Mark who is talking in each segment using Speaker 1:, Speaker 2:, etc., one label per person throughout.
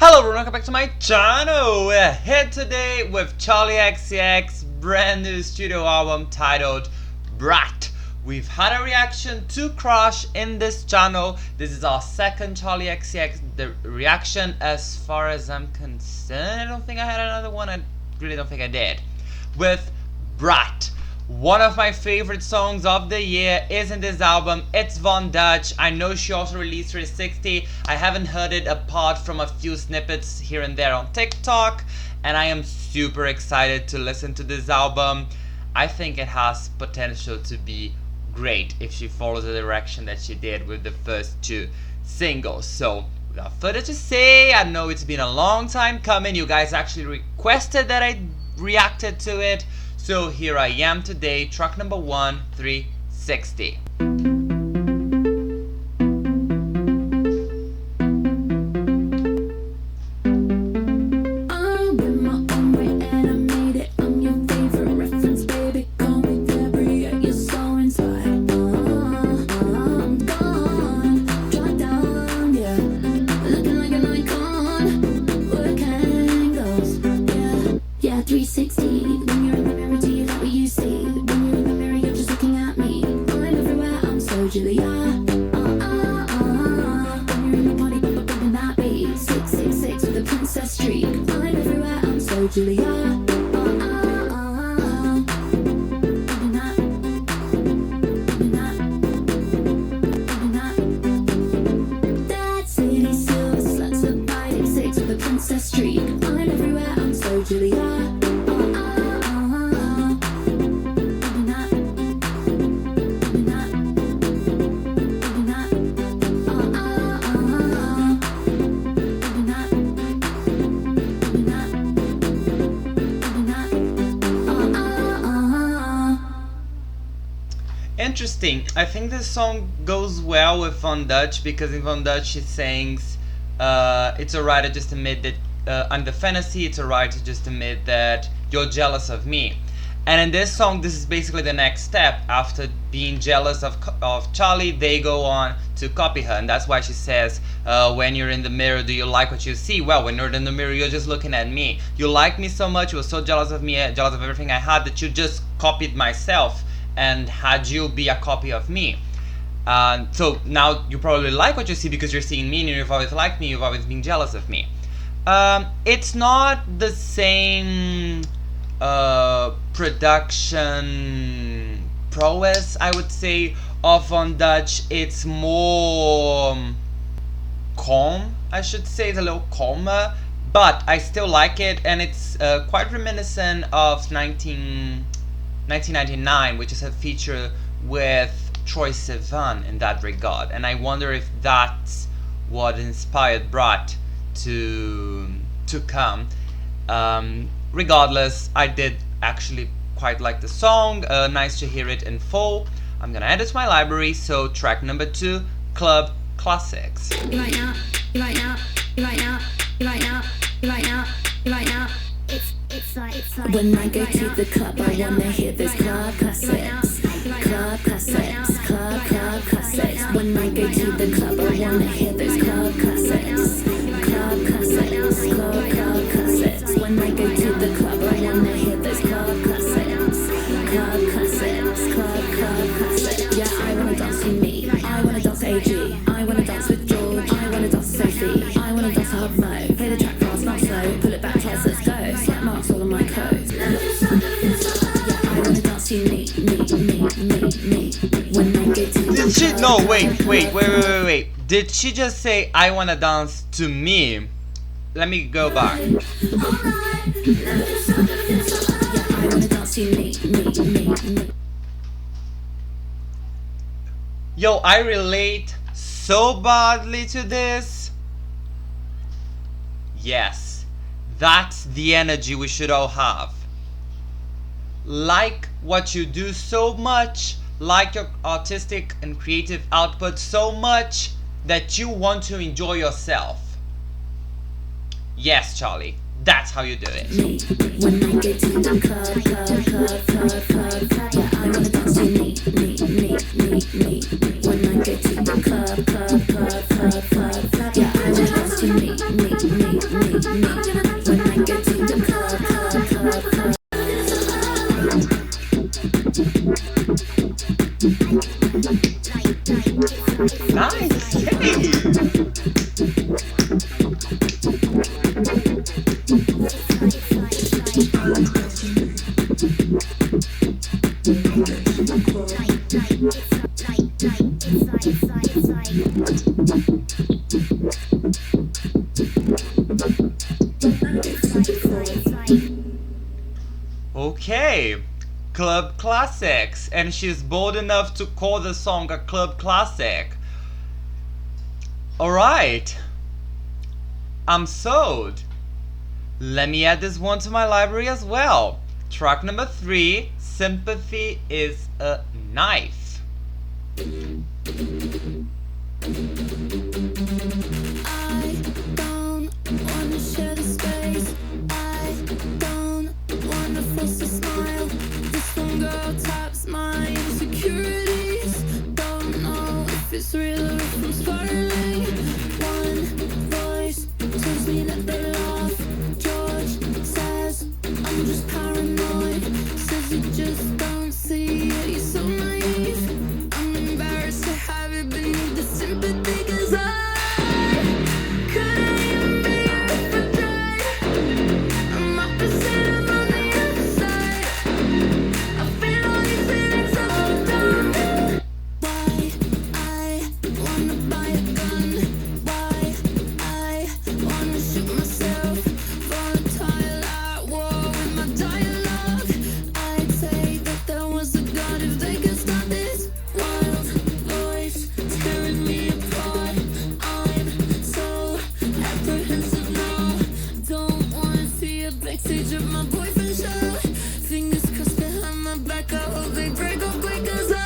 Speaker 1: Hello everyone, welcome back to my channel. We're here today with Charli XCX brand new studio album titled Brat. We've had a reaction to Crush in this channel. This is our second Charli XCX reaction as far as I'm concerned. I don't think I had another one. I really don't think I did. With Brat. One of my favorite songs of the year is in this album. It's Von Dutch. I know she also released 360. I haven't heard it apart from a few snippets here and there on TikTok, and I am super excited to listen to this album. I think it has potential to be great if she follows the direction that she did with the first two singles. So without further to say, I know it's been a long time coming. You guys actually requested that I reacted to it. So here I am today, track number 1, 360. Interesting. I think this song goes well with Von Dutch because in Von Dutch she sings it's alright to just admit that I'm the fantasy, it's alright to just admit that you're jealous of me. And in this song, this is basically the next step. After being jealous of Charli, they go on to copy her, and that's why she says, when you're in the mirror, do you like what you see? Well, when you're in the mirror, you're just looking at me. You like me so much, you were so jealous of me, jealous of everything I had, that you just copied myself and had you be a copy of me. So now you probably like what you see because you're seeing me and you've always liked me, you've always been jealous of me. It's not the same production prowess, I would say, of Von Dutch. It's more calm, I should say. It's a little calmer, but I still like it, and it's quite reminiscent of 1999, which is a feature with Troye Sivan in that regard, and I wonder if that's what inspired Brat to come. Regardless, I did actually quite like the song. Nice to hear it in full. I'm gonna add it to my library. So track number 2, Club Classics.
Speaker 2: You right now, you right now, you right now, you right now, you right now, you right now. It's like when I go to the club, I wanna hear those club classics. Club classics, club classics. When I go to the club, I wanna hear those club classics. Club classics, club classics. When I go to the club, I wanna hear those club classics. Club classics, club classics. Yeah, I wanna dance with me. I wanna dance with AG. I wanna dance with George. I wanna dance with Sophie. I wanna dance with Hub Mo. Play the track fast, not slow. Pull it back, let's go. Slap marks all on my clothes. Yeah, I wanna dance to me. When I get to the
Speaker 1: Did she? No, wait. Did she just say I wanna dance to me? Let me go back.
Speaker 2: yeah, I wanna dance to me.
Speaker 1: Yo, I relate so badly to this. Yes, that's the energy we should all have. Like what you do so much, like your artistic and creative output so much that you want to enjoy yourself. Yes, Charli, that's how you do it.
Speaker 2: When I get to the club, yeah, I wanna dance to me. When I get to the club, yeah, I wanna dance to me.
Speaker 1: Okay, club classics, and she's bold enough to call the song a club classic. Alright, I'm sold. Let me add this one to my library as well. Track number 3, Sympathy is a Knife.
Speaker 2: I don't wanna share the space. I don't wanna force a smile. This one girl taps my insecurities. Don't know if it's real or if I'm spiraling. One voice tells me that they laugh. George says I'm just paranoid. Says you just don't see it. You're so naive. I'm embarrassed to have it, but need the sympathy, 'cause I couldn't even be if I tried. I'm opposite, I'm on the other side. I feel all these feelings all the time. Why I wanna buy a gun? Why I wanna shoot myself? Volatile at war with my dialogue. I'd say that there was a God if they could stop this wild voice tearing me apart. I'm so apprehensive now. Don't wanna see a backstage of my boyfriend's show. Fingers crossed behind my back. I hope they break up quick, 'cause I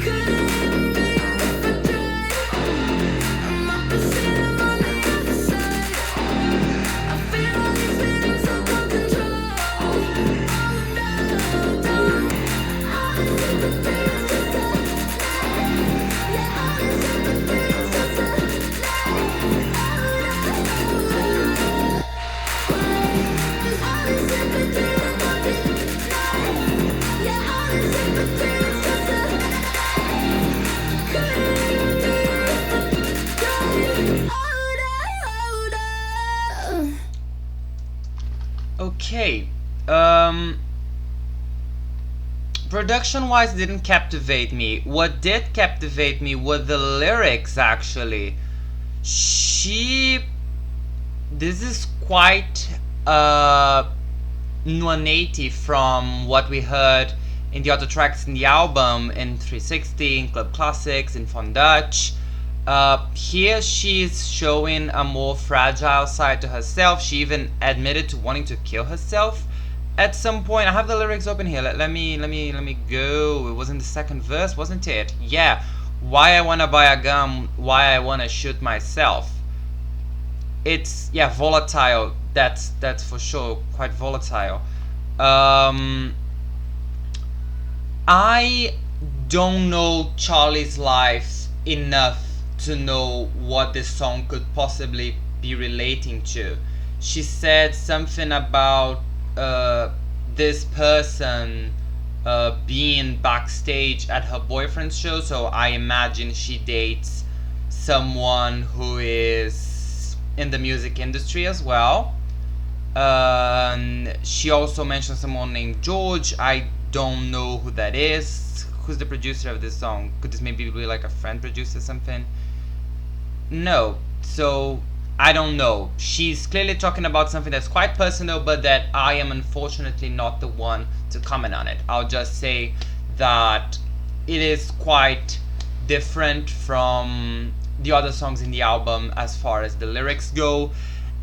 Speaker 2: couldn't even be if I tried. I'm opposite, I'm on the other side. I feel all these feelings, so don't control. Oh no, don't. All the sympathy is just a lie. Yeah, all the sympathy is just a lie. Oh no. All the sympathy is fucking lie. Yeah, all the sympathy is just a lie. Couldn't even be if I tried. Oh no.
Speaker 1: Okay, production wise didn't captivate me. What did captivate me were the lyrics, actually. This is quite 180 from what we heard in the other tracks in the album, in 360, in Club Classics, in Von Dutch. Here she's showing a more fragile side to herself. She even admitted to wanting to kill herself at some point. I have the lyrics open here. Let me go. It was in the second verse, wasn't it? Yeah. Why I wanna buy a gun? Why I wanna shoot myself? It's, yeah, volatile. That's for sure quite volatile. I don't know Charlie's life enough to know what this song could possibly be relating to. She said something about this person being backstage at her boyfriend's show, so I imagine she dates someone who is in the music industry as well. She also mentioned someone named George. I don't know who that is. Who's the producer of this song? Could this maybe be like a friend producer or something? No. So I don't know. She's clearly talking about something that's quite personal, but that I am unfortunately not the one to comment on it. I'll just say that it is quite different from the other songs in the album as far as the lyrics go,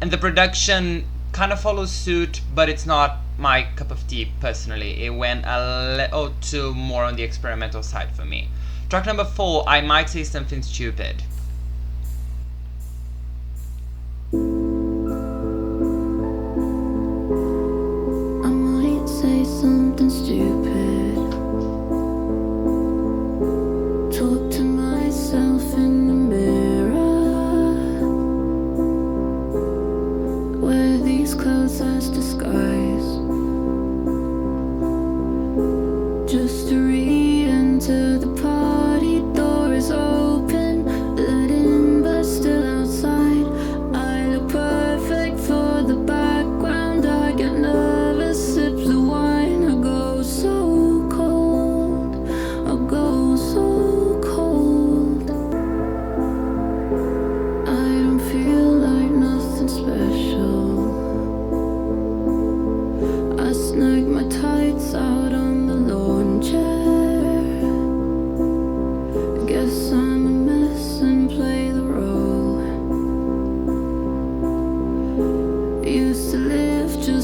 Speaker 1: and the production kind of follows suit, but it's not my cup of tea personally. It went a little too more on the experimental side for me. Track number 4, I Might Say Something Stupid.
Speaker 2: I might say something stupid. Talk to myself in the mirror. Wear these clothes as disguise, just to re-enter the party. Door is open, let in, but still I'm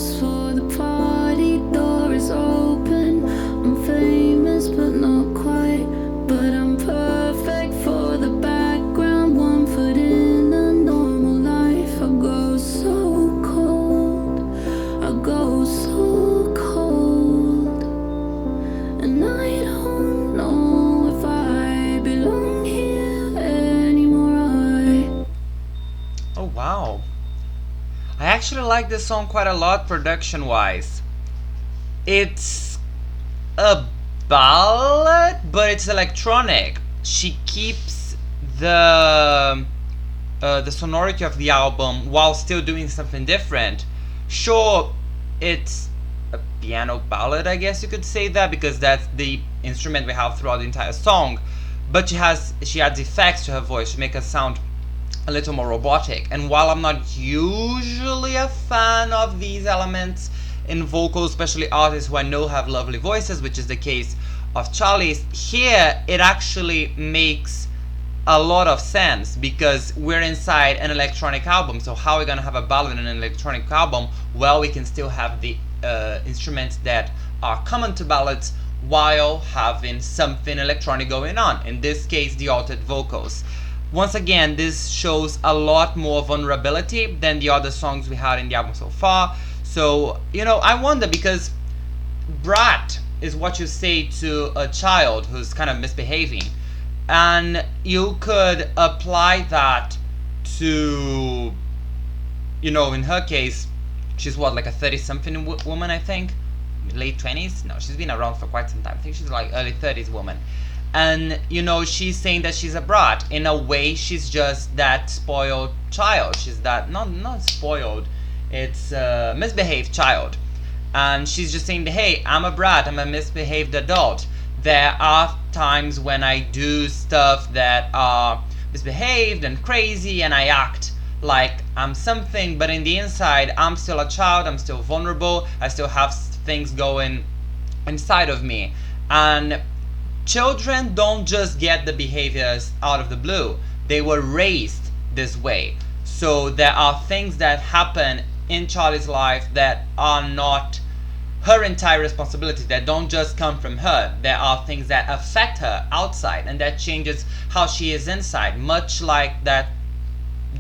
Speaker 2: just for the party. Door is open. I'm famous, but not quite. But I'm perfect for the background. 1 foot in a normal life. I go so cold. I go so cold. And I don't know if I belong here anymore.
Speaker 1: Oh wow. I actually like this song quite a lot production wise. It's a ballad, but it's electronic. She keeps the sonority of the album while still doing something different. Sure, it's a piano ballad, I guess you could say that, because that's the instrument we have throughout the entire song. But she adds effects to her voice to make her sound a little more robotic. And while I'm not usually a fan of these elements in vocals, especially artists who I know have lovely voices, which is the case of Charli's, here it actually makes a lot of sense because we're inside an electronic album. So how are we gonna have a ballad in an electronic album? Well, we can still have the instruments that are common to ballads while having something electronic going on. In this case, the altered vocals. Once again, this shows a lot more vulnerability than the other songs we had in the album so far. So, you know, I wonder, because brat is what you say to a child who's kind of misbehaving. And you could apply that to, you know, in her case, she's what, like a 30-something woman, I think? Late 20s? No, she's been around for quite some time. I think she's like early 30s woman. And, you know, she's saying that she's a brat. In a way, she's just that spoiled child. She's that, not spoiled, it's a misbehaved child. And she's just saying, hey, I'm a brat, I'm a misbehaved adult. There are times when I do stuff that are misbehaved and crazy, and I act like I'm something, but in the inside, I'm still a child, I'm still vulnerable, I still have things going inside of me. And children don't just get the behaviors out of the blue. They were raised this way. So there are things that happen in Charli's life that are not her entire responsibility, that don't just come from her. There are things that affect her outside, and that changes how she is inside, much like that,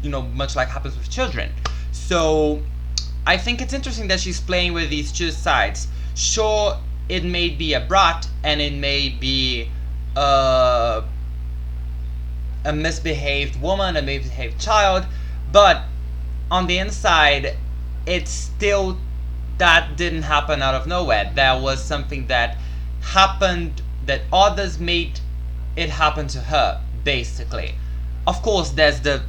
Speaker 1: you know, much like happens with children. So I think it's interesting that she's playing with these two sides. Sure, it may be a brat and it may be a misbehaved woman, a misbehaved child, but on the inside, it's still, that didn't happen out of nowhere. There was something that happened, that others made it happen to her, basically. Of course, there's the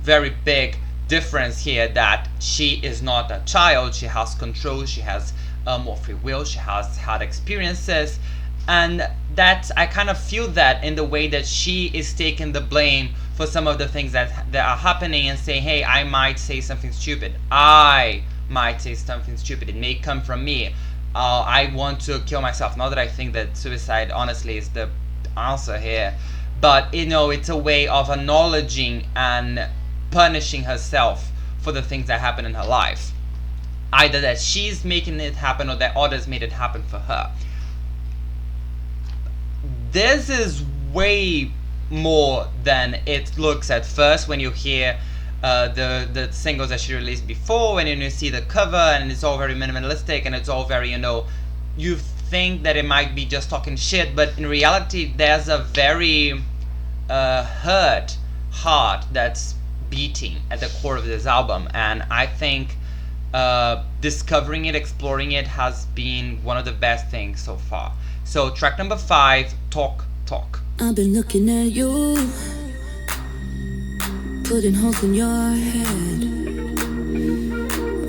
Speaker 1: very big difference here that she is not a child. She has control, she has more free will, she has had experiences, and that I kind of feel that in the way that she is taking the blame for some of the things that are happening and saying, hey, I might say something stupid. I might say something stupid. It may come from me. I want to kill myself. Not that I think that suicide honestly is the answer here, but you know, it's a way of acknowledging and punishing herself for the things that happen in her life. Either that she's making it happen or that others made it happen for her. This is way more than it looks at first when you hear the singles that she released before, and you see the cover and it's all very minimalistic and it's all very, you know, you think that it might be just talking shit, but in reality there's a very hurt heart that's beating at the core of this album, and I think discovering it, exploring it has been one of the best things so far. So track number 5, Talk Talk.
Speaker 2: I've been looking at you, putting holes in your head.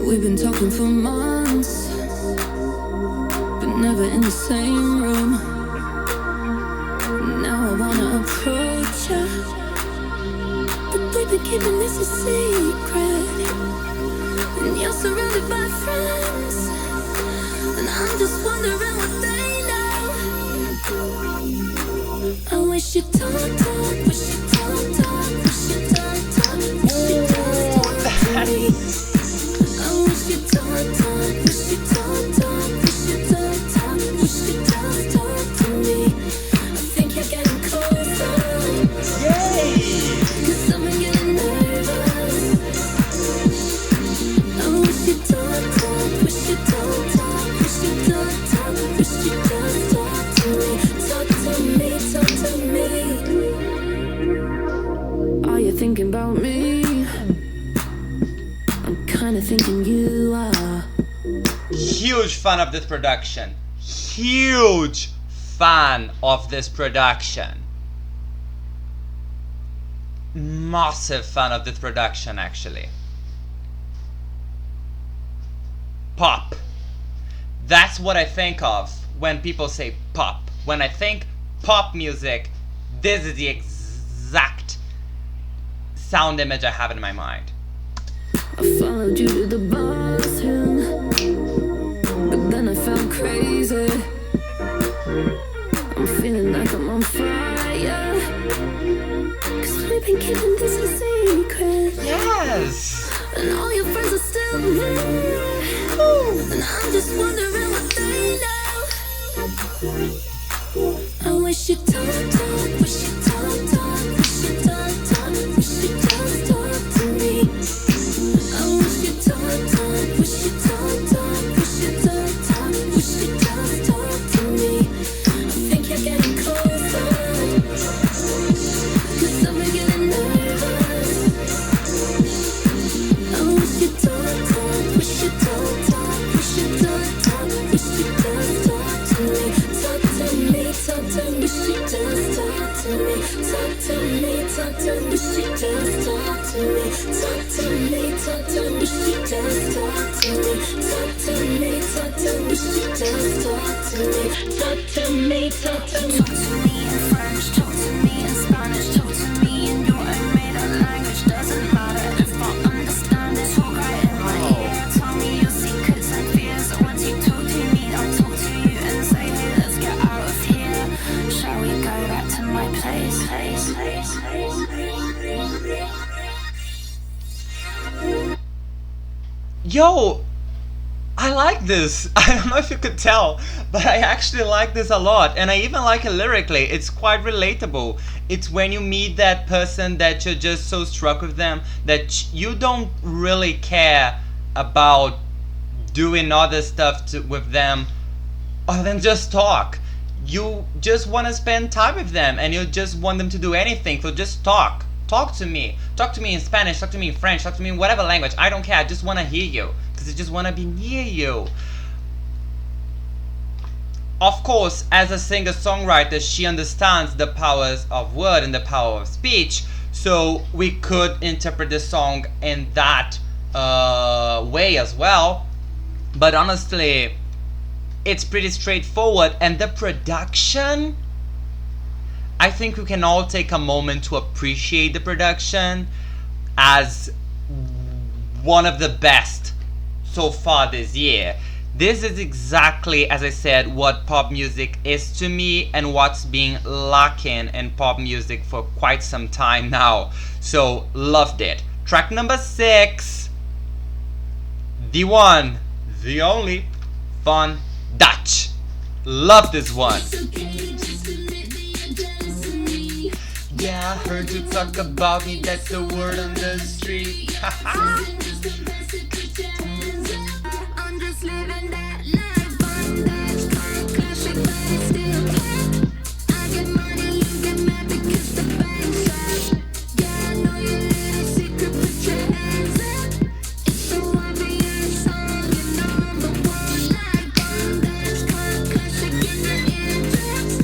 Speaker 2: We've been talking for months, but never in the same room. Now I wanna approach you, but we've been keeping this a secret. And you're surrounded by friends, and I'm just wondering what they know. I wish you'd talk, wish you'd talk, wish you'd talk, wish you'd talk to me. I wish you'd talk, kind of thinking you are.
Speaker 1: Huge fan of this production. Huge fan of this production. Massive fan of this production, actually. Pop. That's what I think of when people say pop. When I think pop music, this is the exact sound image I have in my mind.
Speaker 2: I followed you to the bathroom, but then I felt crazy. I'm feeling like I'm on fire, 'cause we've been keeping this a secret.
Speaker 1: Yes!
Speaker 2: And all your friends are still there. And I'm just wondering what they know. I wish you'd talk, wish you'd talk, wish you'd talk, wish you'd talk to me. I wish you'd talk, wish you'd talk, wish you'd talk, wish you'd talk to me. I think you're getting closer, 'cause I'm getting nervous. I wish you'd talk, wish you'd talk, wish you'd talk, wish you'd talk to me. Talk to me, talk to me, wish you'd talk to me. Talk to me, talk to me, wish you'd talk to me. Talk to me, talk to me, wish you'd talk to me. Talk to me, talk to me, wish you'd talk to me. Talk to me, talk to me. Talk to me in French, talk to me in Spanish, talk to me in your own made-up language. Doesn't matter if I understand it. Talk right in my ear. Tell me your secrets and fears. Once you talk to me, I'll talk to you and say, hey, let's get out of here. Shall we go back to my place?
Speaker 1: Yo, I like this. I don't know if you could tell, but I actually like this a lot, and I even like it lyrically. It's quite relatable. It's when you meet that person that you're just so struck with them that you don't really care about doing other stuff with them other than just talk. You just want to spend time with them, and you just want them to do anything, so just talk. Talk to me. Talk to me in Spanish, talk to me in French, talk to me in whatever language. I don't care. I just want to hear you, because I just want to be near you. Of course, as a singer-songwriter, she understands the powers of word and the power of speech, so we could interpret the song in that way as well. But honestly, it's pretty straightforward, and the production, I think we can all take a moment to appreciate the production as one of the best so far this year. This is exactly, as I said, what pop music is to me and what's been lacking in pop music for quite some time now. So, loved it. Track number 6, the one, the only, Von Dutch. Love this one. Yeah, I heard you talk about me, that's the word on the street.
Speaker 2: I'm just living that life. One that's classic, but it's still cat. I get money, you get mad because the bank's up. Yeah, I know your little secret, put your hands up. It's so obvious, all you number one. Like one that's classic in your eardrums.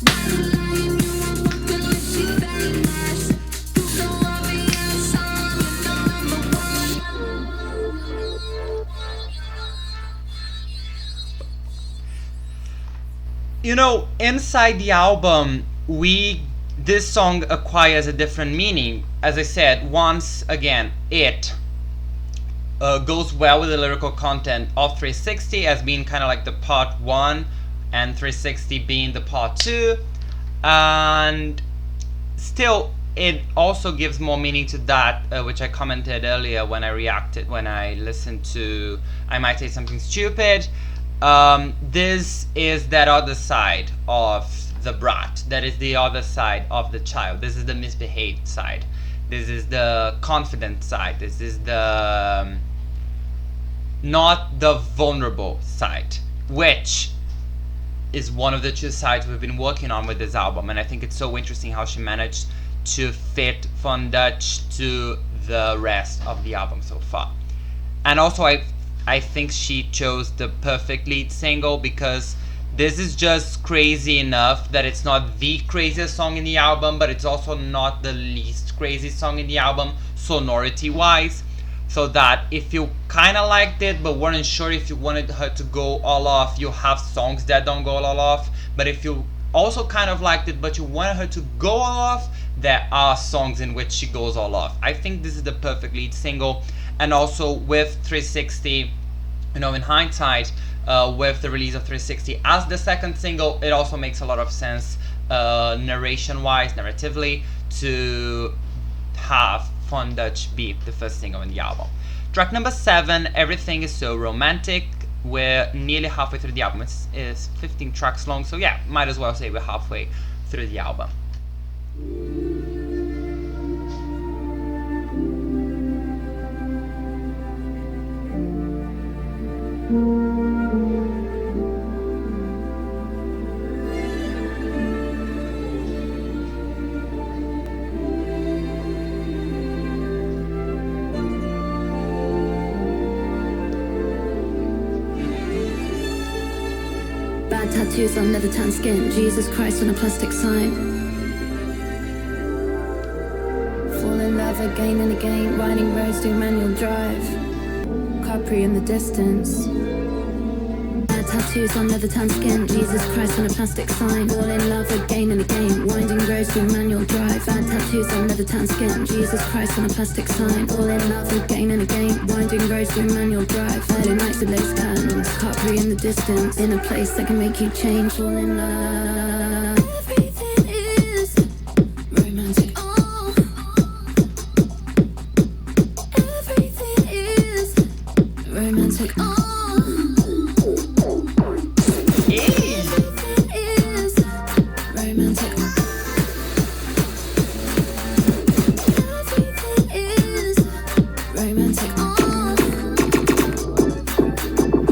Speaker 2: Why you lying? You won't walk unless you're famous. So obvious, all you number one.
Speaker 1: You know, inside the album, this song acquires a different meaning. As I said, once again, it goes well with the lyrical content of 360 as being kind of like the part 1 and 360 being the part 2, and still it also gives more meaning to that, which I commented earlier when I listened to I Might Say Something Stupid. This is that other side of the brat. That is the other side of the child. This is the misbehaved side. This is the confident side. This is the not the vulnerable side, which is one of the two sides we've been working on with this album. And I think it's so interesting how she managed to fit Von Dutch to the rest of the album so far. And also I think she chose the perfect lead single, because this is just crazy enough that it's not the craziest song in the album, but it's also not the least crazy song in the album sonority wise. So that if you kind of liked it but weren't sure if you wanted her to go all off, you have songs that don't go all off. But if you also kind of liked it but you wanted her to go all off, there are songs in which she goes all off. I think this is the perfect lead single. And also with 360, in hindsight, with the release of 360 as the second single, it also makes a lot of sense narratively, to have Von Dutch be the first single in the album. Track number 7, Everything Is So Romantic. We're nearly halfway through the album. It's 15 tracks long, so yeah, might as well say we're halfway through the album.
Speaker 2: Bad tattoos on leather tan skin, Jesus Christ on a plastic sign. Fall in love again and again, riding roads doing manual drive. Capri in the distance. Bad tattoos on leather tan skin, Jesus Christ on a plastic sign. Fall in love again and again, winding roads doing manual drive. Bad tattoos on leather tan skin, Jesus Christ on a plastic sign. Fall in love again and again, winding roads doing manual drive. Early nights with lace curtains, Capri in the distance, in a place that can make you change. Fall in love. Everything is romantic. Oh, everything is romantic. Oh.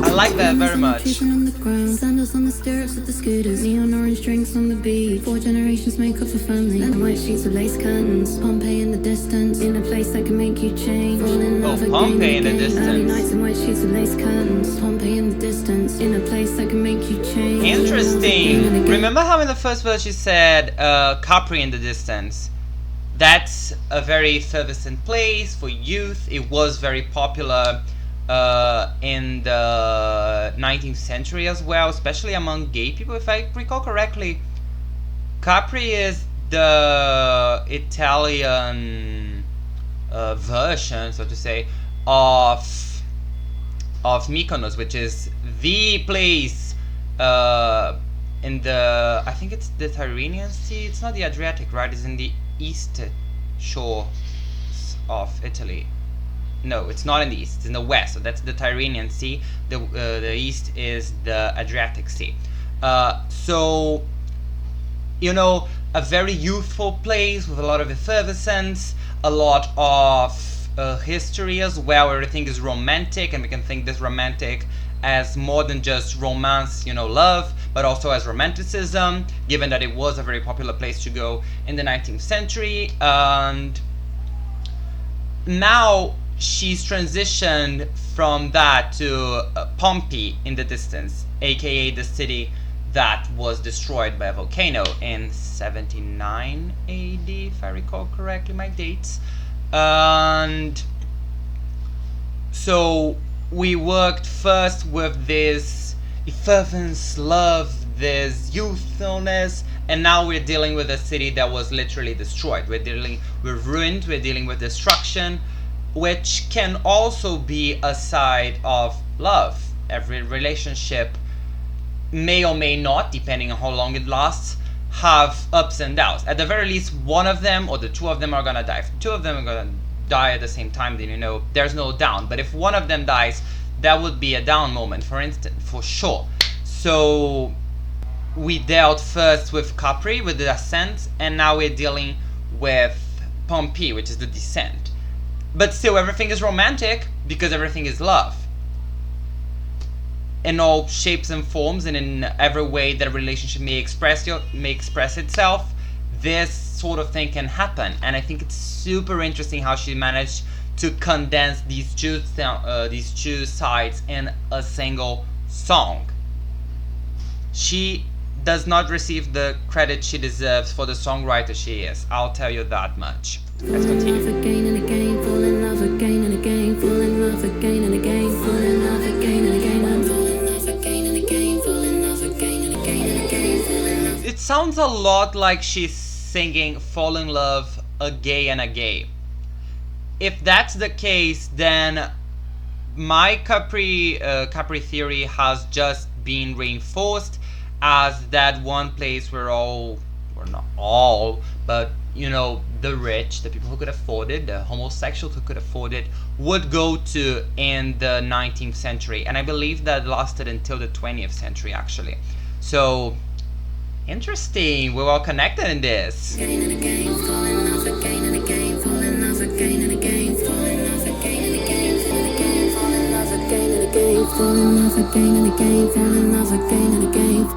Speaker 1: I like that very much.
Speaker 2: On the ground, sandals on the stirrups of the scooters, neon orange drinks on the beach. 4 generations make up a family. And white sheets with lace curtains, Pompeii in the distance, in a place that can make you change. Fall in love again
Speaker 1: Pompeii in the
Speaker 2: and again.
Speaker 1: distance.
Speaker 2: Early nights and white sheets with lace curtains, Pompeii in the distance, in a place that can make you change.
Speaker 1: Interesting. Remember how in the first verse she said Capri in the distance? That's a very effervescent place for youth. It was very popular in the 19th century as well, especially among gay people. If I recall correctly, Capri is the Italian version, so to say, of Mykonos, which is the place in the, I think it's the Tyrrhenian Sea. It's not the Adriatic, right? It's in the east shore of Italy. No, it's not in the east, it's in the west. So that's the Tyrrhenian Sea. The east is the Adriatic Sea. So, you know, a very youthful place with a lot of effervescence, a lot of history as well. Everything is romantic, and we can think this romantic as more than just romance, you know, love, but also as romanticism, given that it was a very popular place to go in the 19th century. And now she's transitioned from that to Pompeii in the distance, aka the city that was destroyed by a volcano in 79 AD, if I recall correctly my dates. And so we worked first with this effervescence, love, this youthfulness, and now we're dealing with a city that was literally destroyed. We're dealing with ruined, we're dealing with destruction, which can also be a side of love. Every relationship may or may not, depending on how long it lasts, have ups and downs. At the very least, one of them or the two of them are gonna die. If two of them are gonna die at the same time, then you know there's no down. But if one of them dies, that would be a down moment, for instance, for sure. So we dealt first with Capri, with the ascent, and now we're dealing with Pompeii, which is the descent. But still, everything is romantic because everything is love. In all shapes and forms, and in every way that a relationship may express itself, this sort of thing can happen. And I think it's super interesting how she managed to condense these two sides in a single song. She does not receive the credit she deserves for the songwriter she is. I'll tell you that much. Let's continue.
Speaker 2: Again and again, fall in love again and again, fall in love again and again, fall in love again and again, I'm fall in love again and again, fall in love again and again and again, fall in love.
Speaker 1: It sounds a lot like she's singing "Fall in Love" again and again. If that's the case, then my Capri theory has just been reinforced, as that one place where all, or not all, but you know, the rich, the people who could afford it, the homosexuals who could afford it, would go to in the 19th century. And I believe that lasted until the 20th century, actually. So, interesting. We're all connected in this.
Speaker 2: Again and again, fall in love again and again, fall in love again and again, fall in love again and again, fall in love again and again, fall in love again and again, fall in love again and again.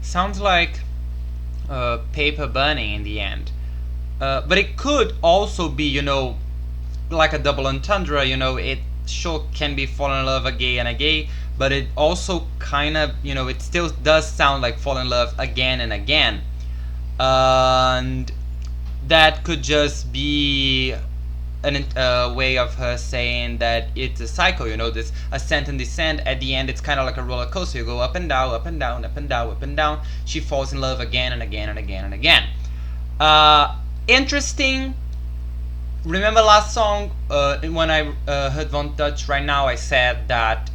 Speaker 1: Sounds like paper burning in the end. But it could also be, you know, like a double entendre, you know, it sure can be fall in love again and again, but it also kind of, you know, it still does sound like fall in love again and again. And that could just be a way of her saying that it's a cycle, you know, this ascent and descent. At the end, it's kind of like a roller coaster. You go up and down, up and down, up and down, up and down. She falls in love again and again and again and again. Interesting. Remember last song, when I heard Von Dutch right now, I said that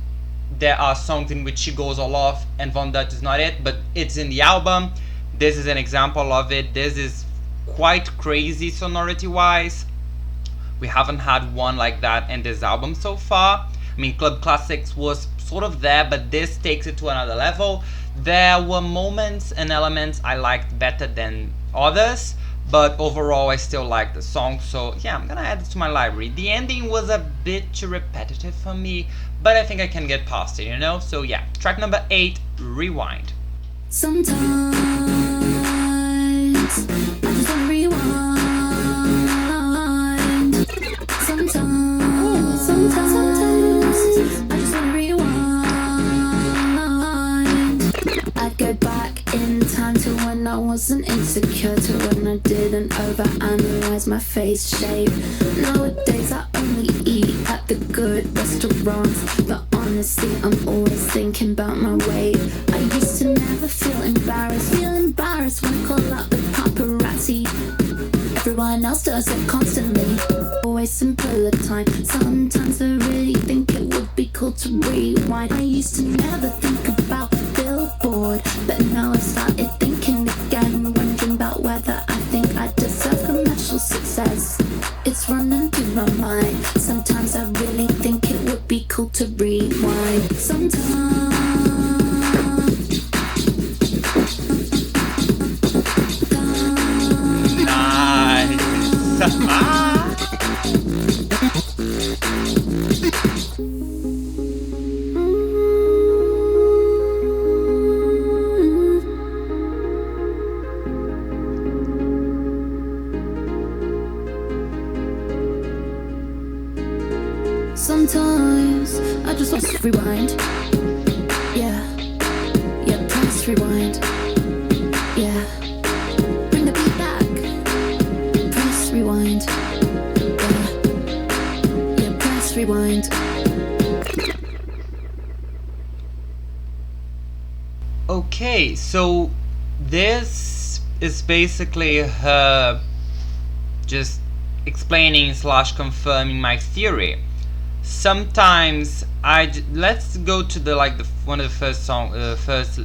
Speaker 1: there are songs in which she goes all off and Von Dutch is not it, but it's in the album. This is an example of it. This is quite crazy sonority wise. We haven't had one like that in this album so far. I mean, Club Classics was sort of there, but this takes it to another level. There were moments and elements I liked better than others, but overall I still like the song, so yeah, I'm gonna add it to my library. The ending was a bit too repetitive for me, but I think I can get past it, you know? So yeah, track number 8, Rewind.
Speaker 2: Sometimes I just wanna rewind. Sometimes I just wanna rewind. I'd go back in time to when I wasn't insecure, to when I didn't overanalyze my face shape. Nowadays I only eat at the good restaurants, but honestly I'm always thinking about my weight. I used to never feel embarrassed when I call out the paparazzi. Everyone else does it constantly, always simpler time. Sometimes I really think it would be cool to rewind. I used to never think about Billboard, but now I've started thinking again, wondering about whether I think I deserve commercial success. It's running through my mind. Sometimes I really think it would be cool to rewind. Sometimes. Sometimes I just want to rewind. Yeah, press rewind. Yeah, bring the beat back. Press rewind. Yeah, press rewind.
Speaker 1: Okay, so this is basically her just explaining / confirming my theory. Sometimes let's go to the one of the first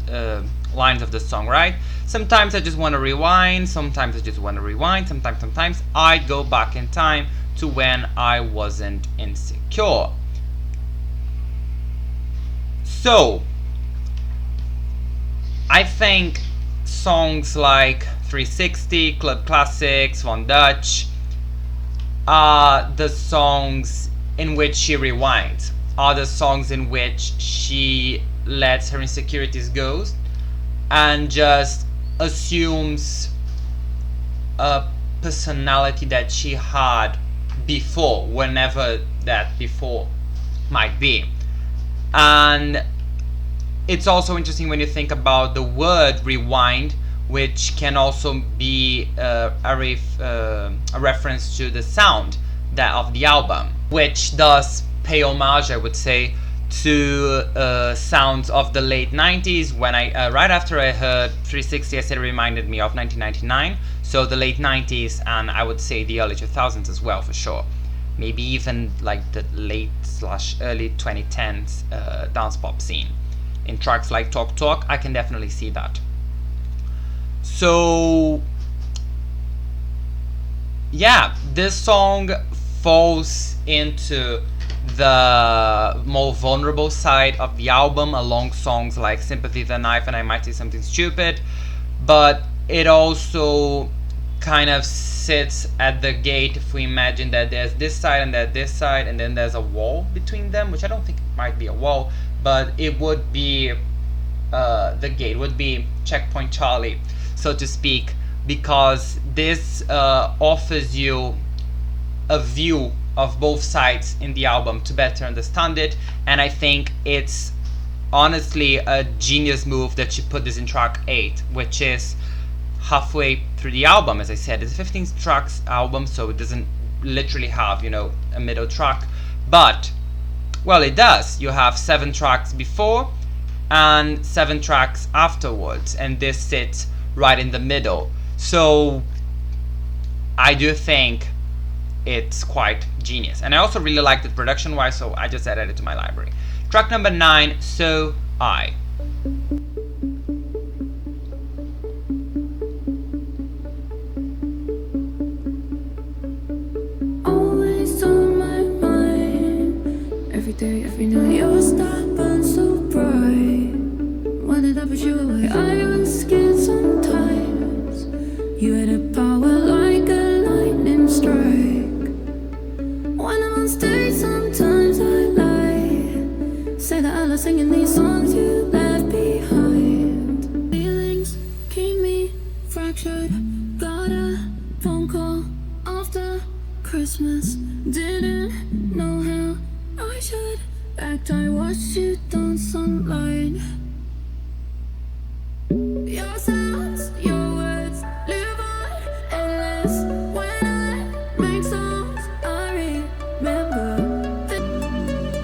Speaker 1: lines of the song, right? Sometimes I just want to rewind, sometimes I just want to rewind, sometimes I go back in time to when I wasn't insecure. So I think songs like 360, Club Classics, Von Dutch are the songs in which she rewinds, are the songs in which she lets her insecurities go and just assumes a personality that she had before, whenever that before might be. And it's also interesting when you think about the word rewind, which can also be a reference to the sound that of the album, which does pay homage, I would say, to sounds of the late 90s. When I right after I heard 360, I said it reminded me of 1999, so the late 90s, and I would say the early 2000s as well, for sure. Maybe even like the late / early 2010s dance pop scene. In tracks like Talk Talk, I can definitely see that. So yeah, this song falls into the more vulnerable side of the album, along songs like Sympathy, The Knife, and I Might Say Something Stupid, but it also kind of sits at the gate. If we imagine that there's this side and that this side, and then there's a wall between them, which I don't think it might be a wall, but it would be the gate, would be checkpoint Charlie, so to speak, because this offers you a view of both sides in the album to better understand it. And I think it's honestly a genius move that she put this in track 8, which is halfway through the album. As I said, it's a 15 tracks album, so it doesn't literally have, you know, a middle track, but well, it does. You have 7 tracks before and 7 tracks afterwards, and this sits right in the middle. So I do think it's quite genius, and I also really liked it production wise, so I just added it to my library. Track number 9, So I.
Speaker 2: Always on my mind, every day, every night. Your star burns so bright. Why did I push you away? I was scared sometimes. You had a power like a lightning strike. When I'm on stage, sometimes I lie. Say that I love singing these songs you left behind. Feelings keep me fractured. Got a phone call after Christmas. Didn't know how I should act. I watched you dance online. Your sounds, your words live on endless. When I make songs, I remember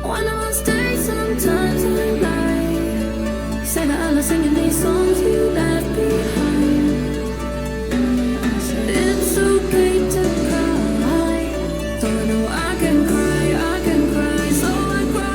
Speaker 2: when I'm on stage, sometimes I lie. Say that I love singing these songs you left behind. It's okay to cry, so I know I can cry, so I cry.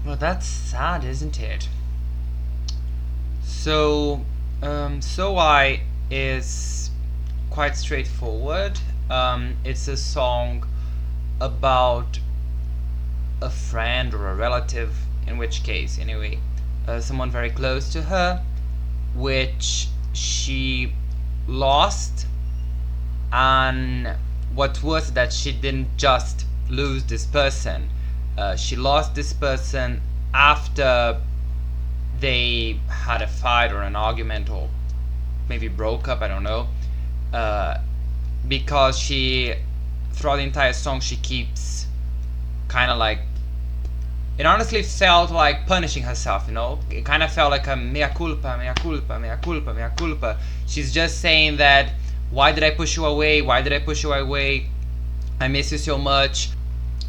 Speaker 1: Well, that's sad, isn't it? So, So I is quite straightforward. It's a song about a friend or a relative, in which case, anyway, someone very close to her, which she lost. And what was that she didn't just lose this person. She lost this person after they had a fight or an argument, or maybe broke up, I don't know, because she, throughout the entire song, she keeps kind of like, it honestly felt like punishing herself, you know. It kind of felt like a mea culpa, mea culpa, mea culpa, mea culpa. She's just saying that, why did I push you away? Why did I push you away? I miss you so much.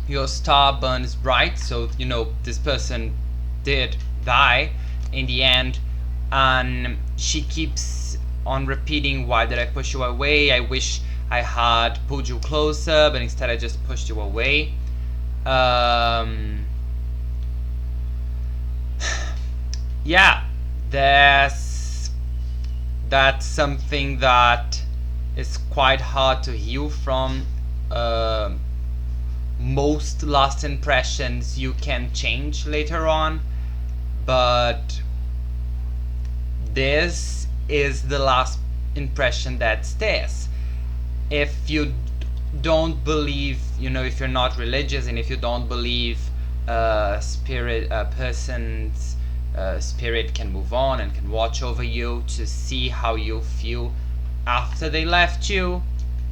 Speaker 1: Your star burns bright. So, you know, this person did die. in the end, and she keeps on repeating, why did I push you away? I wish I had pulled you closer, but instead I just pushed you away. Yeah, that's something that is quite hard to heal from. Most last impressions you can change later on, but this is the last impression that stays. If you don't believe, if you're not religious, and if you don't believe person's spirit can move on and can watch over you to see how you feel after they left you,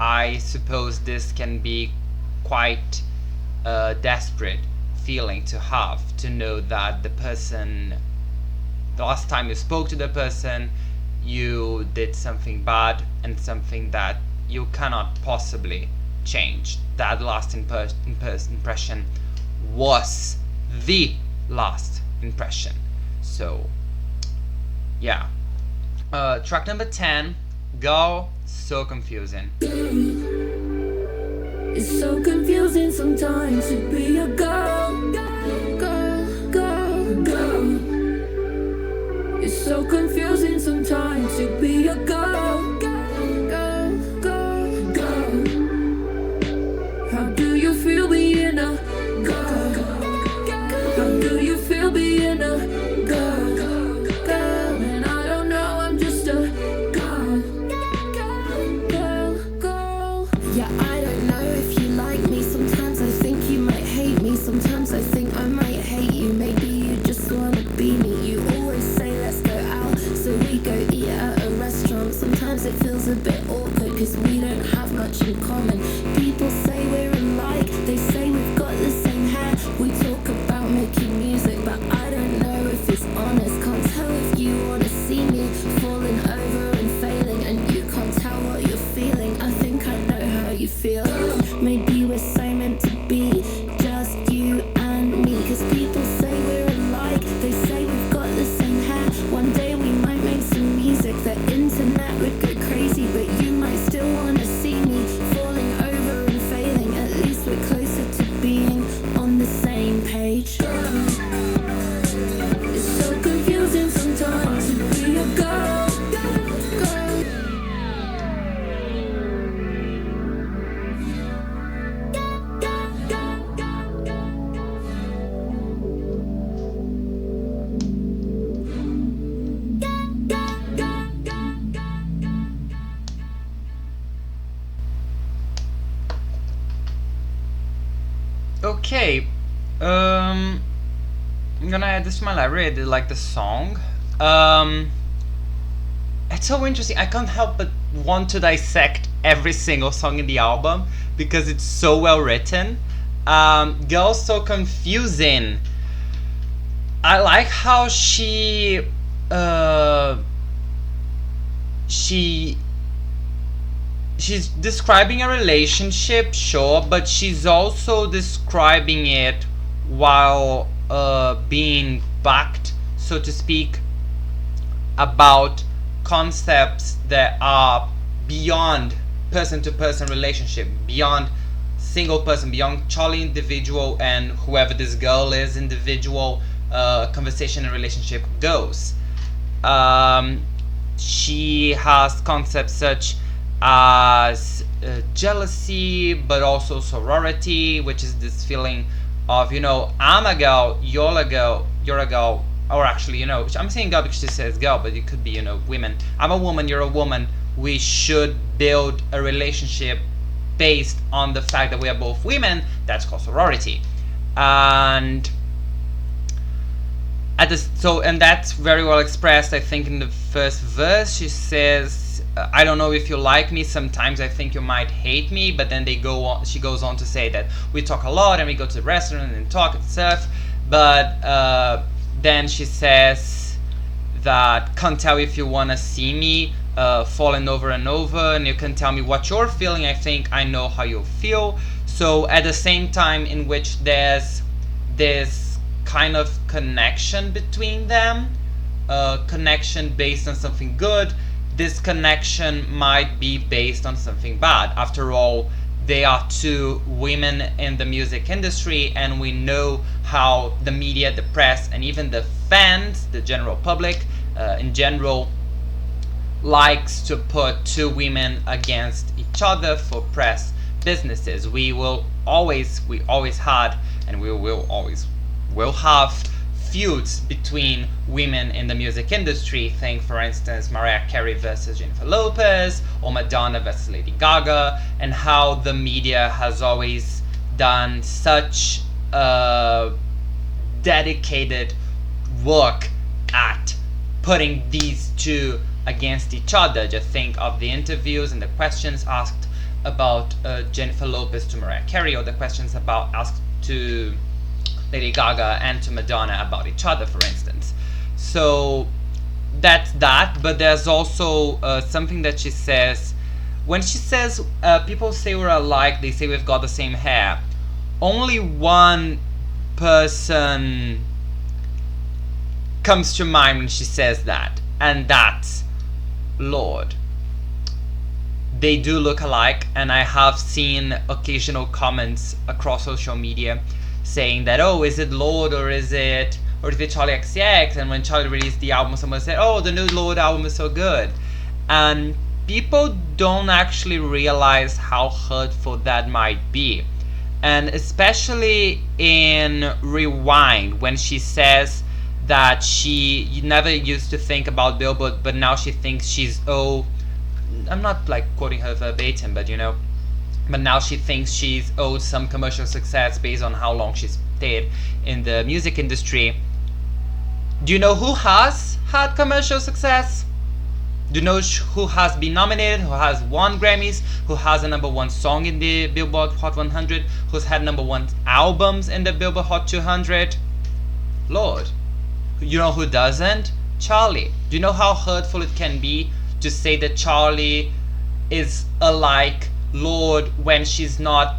Speaker 1: I suppose this can be quite a desperate feeling to have, to know that the last time you spoke to the person, you did something bad and something that you cannot possibly change. That last impression was the last impression. So yeah, track number 10, Girl, So Confusing.
Speaker 2: It's so confusing sometimes to be a girl, girl, girl, girl. It's so confusing sometimes to be a girl, girl, girl, girl. How do you feel being a girl? How do you feel being a girl? Girl, and I don't know, I'm just a girl, girl, girl. Yeah, I don't know if you like me. Sometimes I think you might hate me. Sometimes I think I might hate you. Maybe you just wanna be me. You always say let's go out, so we go eat at a restaurant. Sometimes it feels a bit awkward cause we don't have much in common. People say we're alike, they say we've got the same hair. We talk about making music, but I don't know if it's honest. Can't tell if you wanna see me falling over and failing, and you can't tell what you're feeling. I think I know how you feel. Maybe we're so meant to be, just you and me. Cause people say we're alike, they say we've got the same hair. One day we might make some music, the internet would go crazy, but you might still wanna see me falling over and failing. At least we're closer to being on the same page. It's so confusing sometimes to be a girl, girl.
Speaker 1: Okay, I'm gonna add this to my library. I did like the song. It's so interesting. I can't help but want to dissect every single song in the album because it's so well written. Girl, So Confusing. I like how she's describing a relationship, sure, but she's also describing it while being backed, so to speak, about concepts that are beyond person-to-person relationship, beyond single person, beyond Charli individual and whoever this girl is individual conversation and relationship goes. She has concepts such as jealousy, but also sorority, which is this feeling of, I'm a girl, you're a girl, or actually, I'm saying girl because she says girl, but it could be, women. I'm a woman, you're a woman. We should build a relationship based on the fact that we are both women. That's called sorority. And and that's very well expressed, I think, in the first verse. She says, I don't know if you like me, sometimes I think you might hate me, but then she goes on to say that we talk a lot and we go to the restaurant and talk and stuff, but then she says that can't tell if you want to see me falling over and over, and you can tell me what you're feeling, I think I know how you feel. So at the same time in which there's this kind of connection between them, a connection based on something good, this connection might be based on something bad. After all, they are two women in the music industry, and we know how the media, the press, and even the fans, the general public in general, likes to put two women against each other for press businesses. We always had, and we will always will have feuds between women in the music industry. Think, for instance, Mariah Carey versus Jennifer Lopez, or Madonna versus Lady Gaga, and how the media has always done such dedicated work at putting these two against each other. Just think of the interviews and the questions asked about Jennifer Lopez to Mariah Carey, or the questions asked to Lady Gaga and to Madonna about each other, for instance. So that's that. But there's also something that she says. When she says people say we're alike, they say we've got the same hair, only one person comes to mind when she says that, and that's Lorde. They do look alike, and I have seen occasional comments across social media saying that, oh, is it Lorde or is it charli XCX? And when Charli released the album, someone said, oh, the new Lorde album is so good. And people don't actually realize how hurtful that might be. And especially in Rewind, when she says that she never used to think about Billboard, but now she thinks she's I'm not like quoting her verbatim, but but now she thinks she's owed some commercial success based on how long she's stayed in the music industry. Do you know who has had commercial success? Do you know who has been nominated, who has won Grammys, who has a #1 song in the Billboard Hot 100, who's had #1 albums in the Billboard Hot 200? Lorde. You know who doesn't? Charli. Do you know how hurtful it can be to say that Charli is alike Lorde when she's not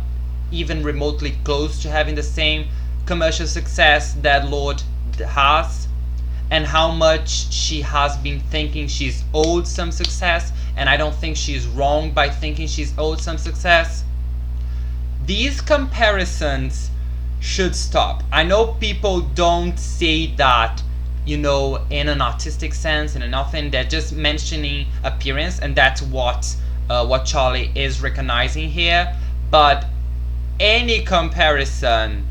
Speaker 1: even remotely close to having the same commercial success that Lorde has, and how much she has been thinking she's owed some success, and I don't think she's wrong by thinking she's owed some success. These comparisons should stop. I know people don't say that in an artistic sense and nothing. They're just mentioning appearance, and that's what Charli is recognizing here. But any comparison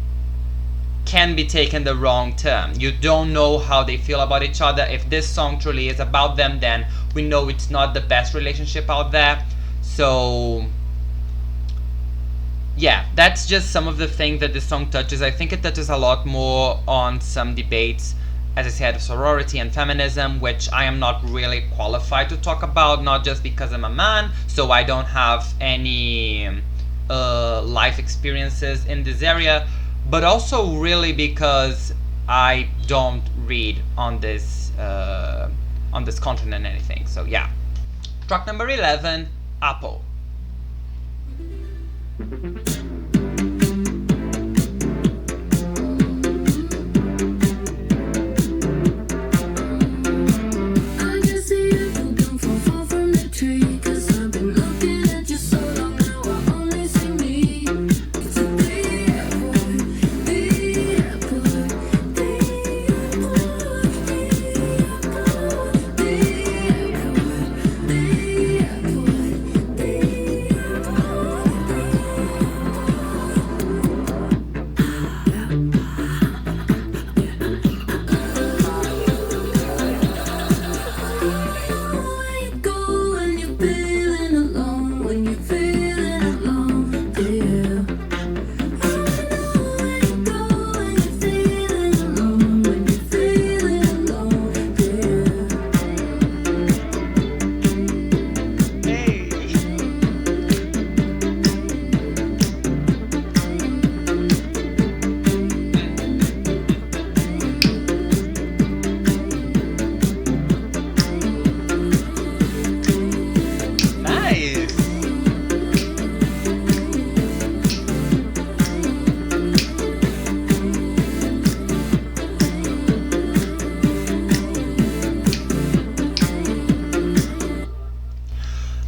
Speaker 1: can be taken the wrong term. You don't know how they feel about each other. If this song truly is about them, then we know it's not the best relationship out there. So yeah, that's just some of the things that this song touches. I think it touches a lot more on some debates, as I said, sorority and feminism, which I am not really qualified to talk about, not just because I'm a man, so I don't have any life experiences in this area, but also really because I don't read on this content and anything. So yeah. Track number 11, Apple.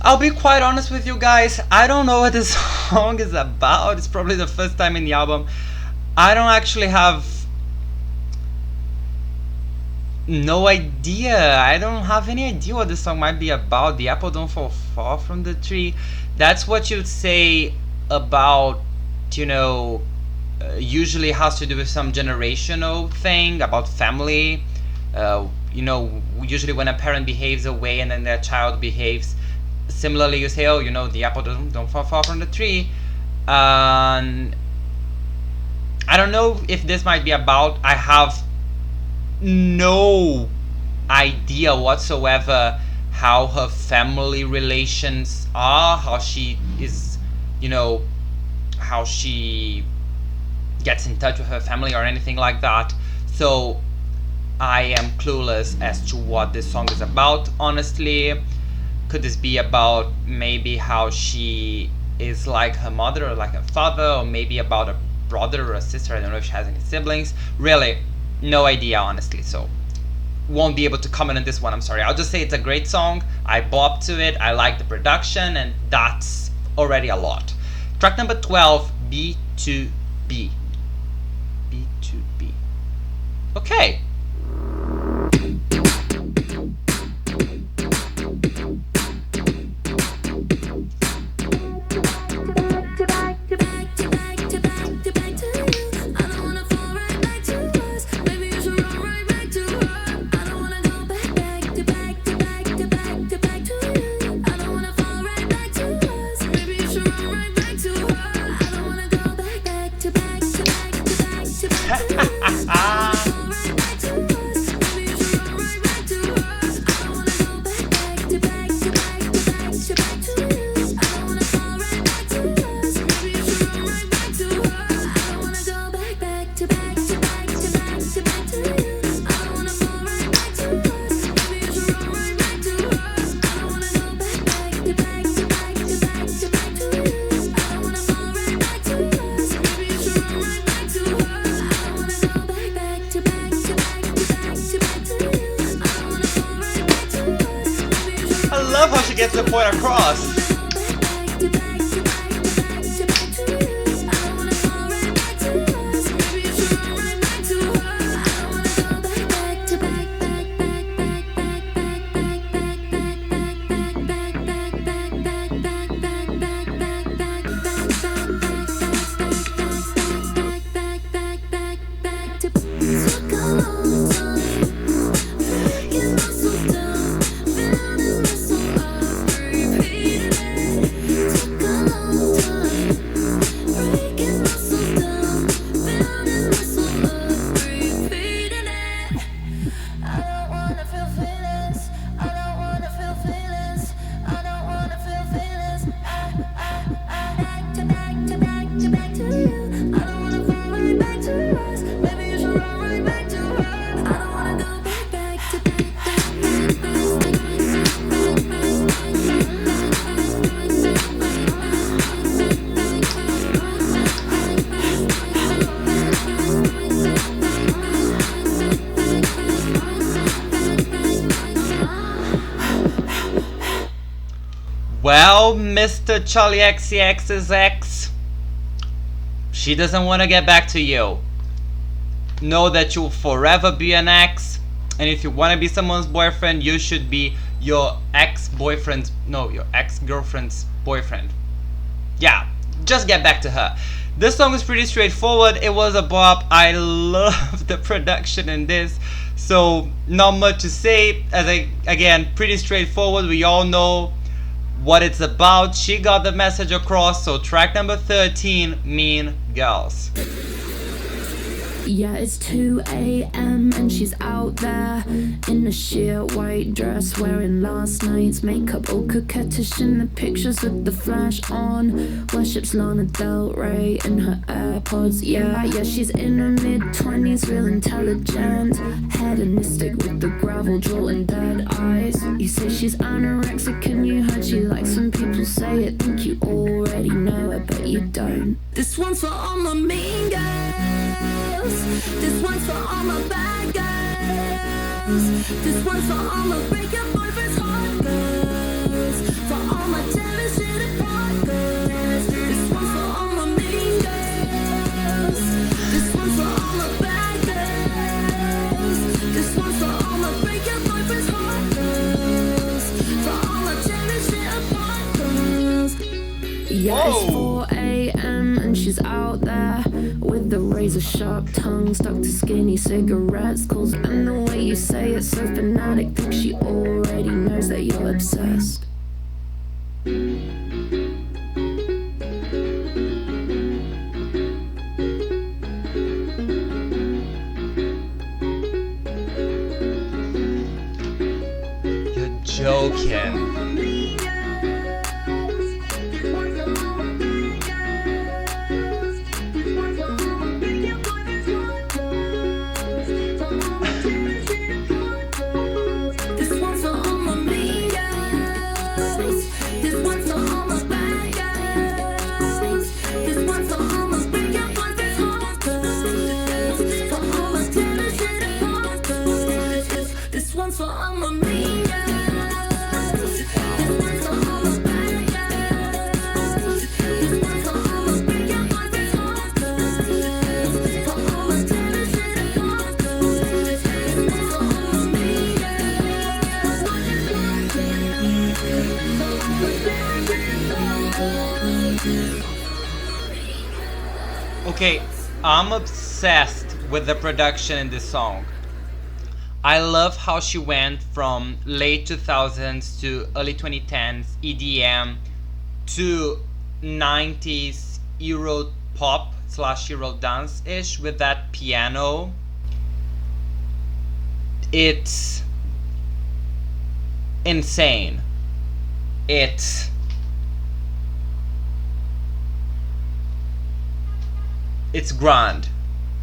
Speaker 1: I'll be quite honest with you guys. I don't know what this song is about. It's probably the first time in the album. I don't actually have no idea. I don't have any idea what this song might be about. The apple don't fall far from the tree. That's what you'd say about, usually has to do with some generational thing about family. Usually when a parent behaves a way and then their child behaves similarly, you say, oh, the apple don't fall far from the tree. I don't know if this might be about. I have no idea whatsoever how her family relations are, how she is, how she gets in touch with her family or anything like that. So I am clueless as to what this song is about, honestly. Could this be about maybe how she is like her mother or like her father, or maybe about a brother or a sister? I don't know if she has any siblings. Really, no idea, honestly. So won't be able to comment on this one, I'm sorry. I'll just say it's a great song. I bopped to it, I like the production, and that's already a lot. Track number 12, B2B. B2B. Okay. I love how she gets the point across. Well, Mr. Charli XCX's ex, she doesn't want to get back to you. Know that you'll forever be an ex, and if you want to be someone's boyfriend, you should be your ex-girlfriend's boyfriend. Yeah, just get back to her. This song is pretty straightforward. It was a bop. I love the production in this. So not much to say. Again, pretty straightforward. We all know what it's about. She got the message across. So track number 13, Mean Girls.
Speaker 2: Yeah, it's 2 a.m. and she's out there in a sheer white dress, wearing last night's makeup, all coquettish in the pictures with the flash on. Worships Lana Del Rey in her AirPods. Yeah, she's in her mid-20s, real intelligent, hedonistic with the gravel jaw and dead eyes. You say she's anorexic and you heard she likes when people say it. Think you already know it, but you don't. This one's for all my mean girls. This one's for all my bad girls. This one's for all my break your boyfriend's heart girls. For all my Yeah, it's
Speaker 1: Whoa.
Speaker 2: 4 a.m. and she's out there with the razor sharp tongue stuck to skinny cigarettes. Calls and the way you say it so fanatic, think she already knows that you're obsessed.
Speaker 1: You're joking.
Speaker 2: This one's for all my mean girls. This one's for all my bad girls. This one's for all my big up ones that's hard. For all my jealous little hearts. This one's for all my mean girls. This one's for all my bad girls. This one's for all my big up ones that's hard. For all my jealous little hearts. This one's for all my mean
Speaker 1: Okay, I'm obsessed with the production in this song. I love how she went from late 2000s to early 2010s EDM to 90s Euro pop / Euro dance ish with that piano. It's insane. It's grand.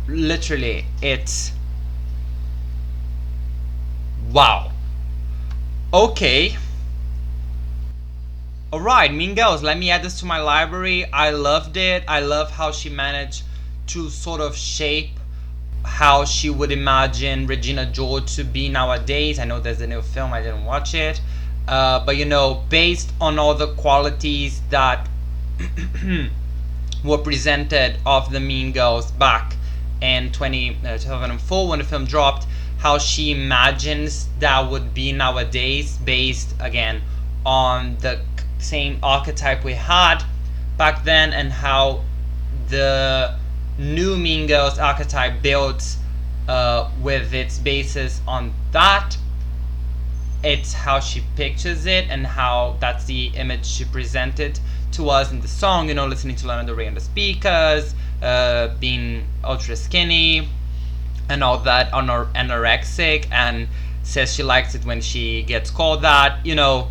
Speaker 1: Literally, it's wow. Okay. Alright, Mean Girls, let me add this to my library. I loved it. I love how she managed to sort of shape how she would imagine Regina George to be nowadays. I know there's a new film, I didn't watch it. But you know, based on all the qualities that were presented of the Mean Girls back in 2004 when the film dropped, how she imagines that would be nowadays based again on the same archetype we had back then, and how the new Mean Girls archetype builds with its basis on that. It's how she pictures it and how that's the image she presented to us in the song, you know, listening to Lana Del Rey on the speakers, being ultra skinny and all that, anorexic, and says she likes it when she gets called that. You know,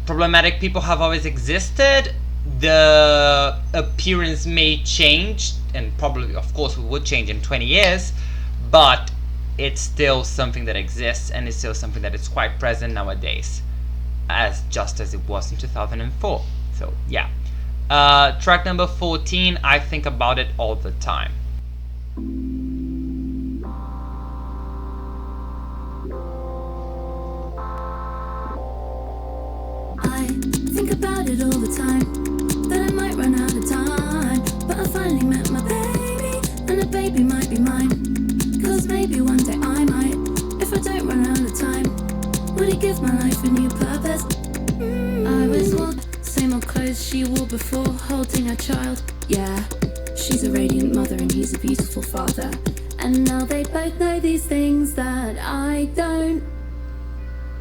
Speaker 1: problematic people have always existed. The appearance may change, and probably, of course, would change in 20 years, but it's still something that exists, and it's still something that is quite present nowadays, just as it was in 2004. So yeah. Track number 14, I think about it all the time.
Speaker 2: I think about it all the time, that I might run out of time. But I finally met my baby, and the baby might be mine. Cause maybe one day I might, if I don't run out of time. Would it give my life a new purpose? I was walked, same old clothes she wore before, holding a child. Yeah, she's a radiant mother and he's a beautiful father. And now they both know these things that I don't.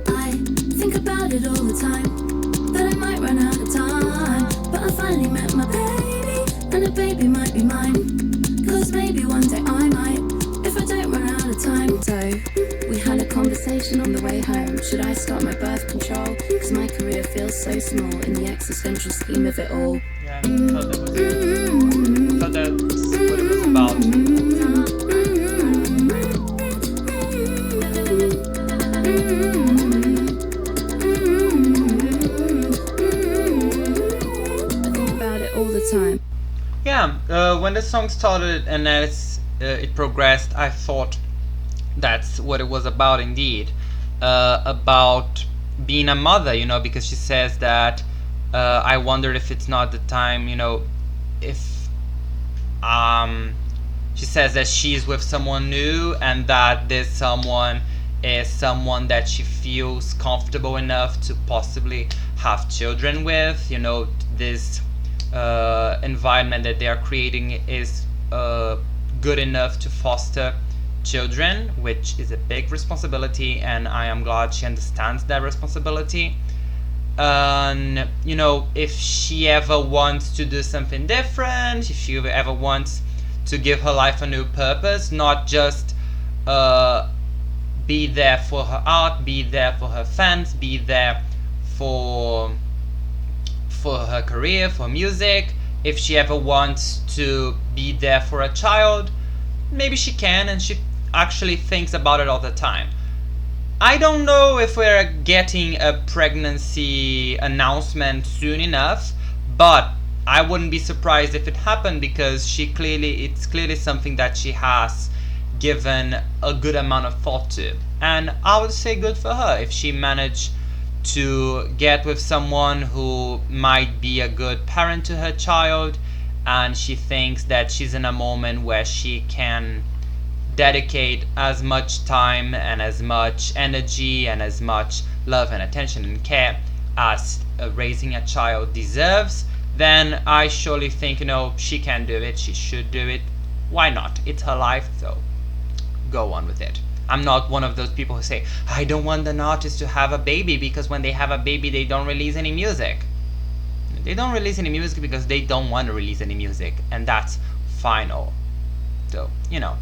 Speaker 2: I think about it all the time, that I might run out of time. But I finally met my baby, and the baby might be mine. Cause maybe one day I might, if I don't run out of time. So, we had a conversation on the way home. Should I start my birth control? Cause my career feels so small in the existential scheme of it all.
Speaker 1: Yeah, I thought that's what it was about. Time. Yeah, when the song started and as it progressed, I thought that's what it was about indeed. About being a mother, you know, because she says that I wondered if it's not the time, you know, if she says that she's with someone new and that this someone is someone that she feels comfortable enough to possibly have children with. You know, this environment that they are creating is good enough to foster children, which is a big responsibility, and I am glad she understands that responsibility. And you know, if she ever wants to do something different, if she ever wants to give her life a new purpose, not just be there for her art, be there for her fans, be there for her career, for music. If she ever wants to be there for a child, maybe she can, and she actually thinks about it all the time. I don't know if we're getting a pregnancy announcement soon enough, but I wouldn't be surprised if it happened, because it's clearly something that she has given a good amount of thought to. And I would say good for her if she managed to get with someone who might be a good parent to her child, and she thinks that she's in a moment where she can dedicate as much time and as much energy and as much love and attention and care as raising a child deserves, then I surely think, you know, she can do it, she should do it. Why not? It's her life, so go on with it. I'm not one of those people who say, I don't want an artist to have a baby, because when they have a baby they don't release any music. They don't release any music because they don't want to release any music, and that's final. So, you know.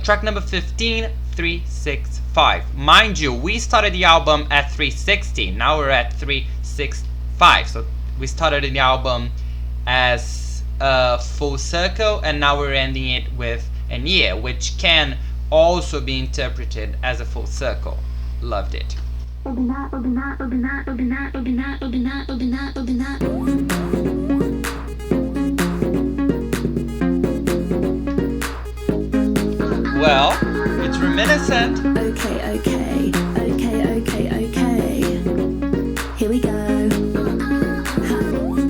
Speaker 1: Track number 15, 365. Mind you, we started the album at 360, now we're at 365. So we started the album as a full circle, and now we're ending it with an year, which can also be interpreted as a full circle. Loved it. Well, it's reminiscent.
Speaker 2: Okay. Here we go.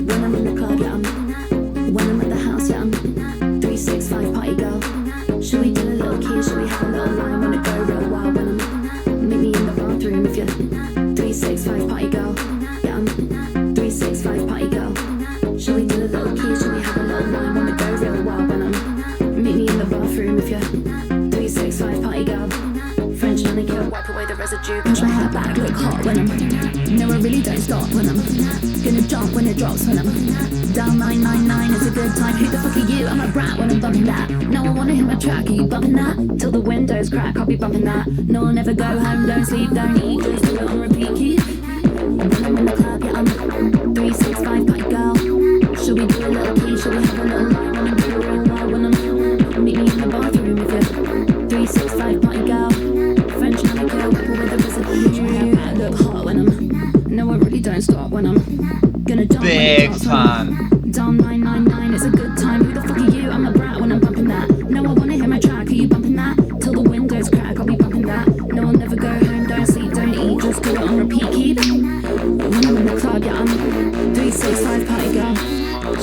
Speaker 2: When I'm in the club, yeah, when I'm at the house, yeah, 365 party girl. Should we do a little kiss? Should we have a little line? Wanna go real wild when I'm meet me in the bathroom if you're 365 party girl. Yeah, 365 party girl. Should we do a little kiss? Should we have a little line? Wanna go real wild when I'm meet me in the bathroom if you're 365 party girl. French manicure, wipe away the residue. Push my hair back, look hot when I'm. No, I really don't stop when I'm gonna jump when it drops when I'm down 999. It's a good time. Who the fuck are you? I'm a brat when I'm bumping that. No, I wanna hit my track. Are you bumping that? Till the windows crack, I'll be bumping that. No, I'll never go home. Don't sleep, don't eat. Just do it on repeat. Keep. When I'm in the club, yeah, I'm 365 party girl. Should we do a little key? Should we have a little line? Wanna do a real wild when I'm meet me in the bathroom if you're 365 party girl. French manicure, wipe away the residue. I look hot when I'm. No, I really don't stop when I'm gonna jump.
Speaker 1: Big time.
Speaker 2: Down 999, it's a good time. Who the fuck are you? I'm a brat when I'm bumping that. No, I wanna hear my track. Are you bumping that? Till the windows crack, I'll be bumping that. No, I'll never go home. Don't sleep, don't eat. Just do it on repeat. Keep. When I'm in the club, yeah, I'm 365 party girl.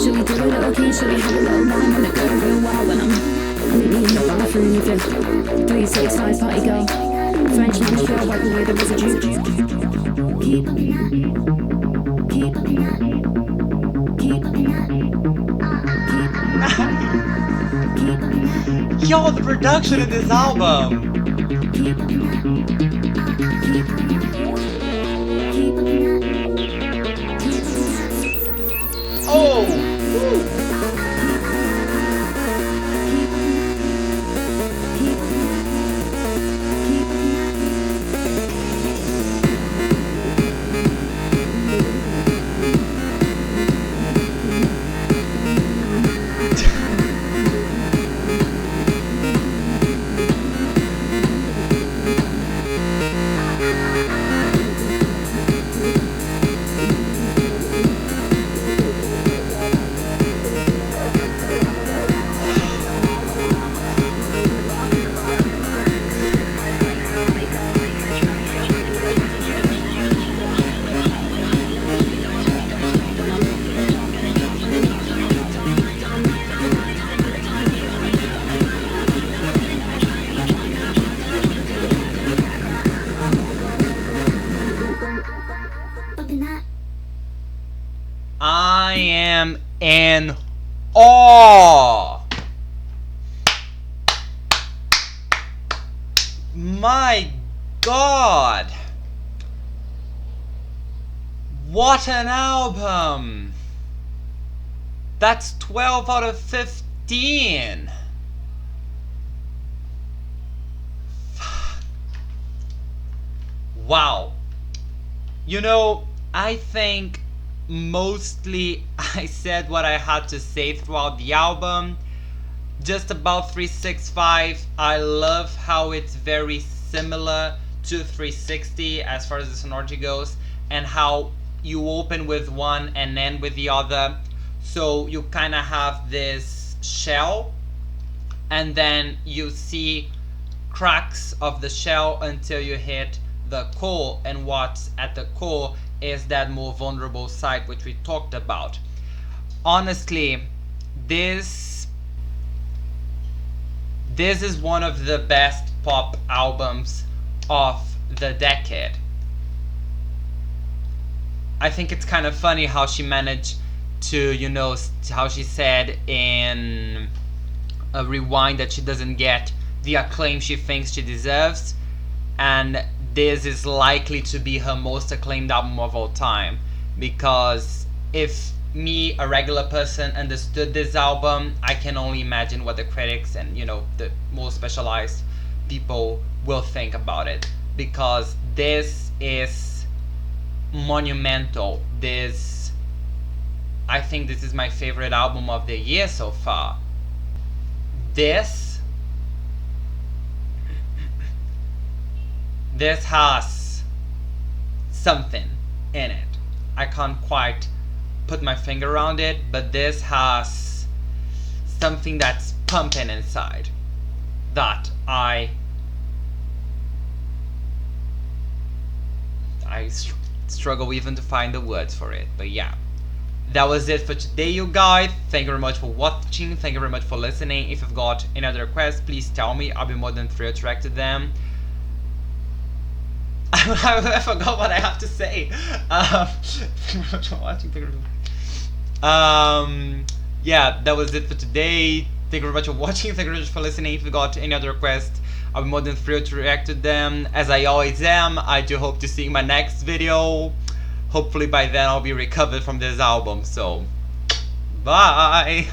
Speaker 2: Should we do a little key? Should we have a little line? Wanna go real wild when I'm meet me in the bathroom if you're 365 party girl. French manicure, wipe away the residue. Keep.
Speaker 1: Yo, the production in this album. Oh. I am in awe. My God. What an album. That's 12 out of 15. Wow. You know, I think mostly I said what I had to say throughout the album. Just about 365, I love how it's very similar to 360 as far as the sonority goes, and how you open with one and end with the other. So you kind of have this shell, and then you see cracks of the shell until you hit the core, and what's at the core is that more vulnerable side which we talked about. Honestly, this is one of the best pop albums of the decade. I think it's kind of funny how she managed to, you know, how she said in a Rewind that she doesn't get the acclaim she thinks she deserves, and this is likely to be her most acclaimed album of all time, because if me, a regular person, understood this album, I can only imagine what the critics and, you know, the more specialized people will think about it, because this is monumental. I think this is my favorite album of the year so far. This has something in it. I can't quite put my finger around it, but this has something that's pumping inside that I struggle even to find the words for it. But yeah, that was it for today, you guys. Thank you very much for watching. Thank you very much for listening. If you've got any other requests, please tell me. I'll be more than thrilled to react to them. I forgot what I have to say. Yeah, that was it for today. Thank you very much for watching. Thank you very much for listening. If you got any other requests, I'll be more than thrilled to react to them, as I always am. I do hope to see you in my next video. Hopefully by then I'll be recovered from this album. So, bye.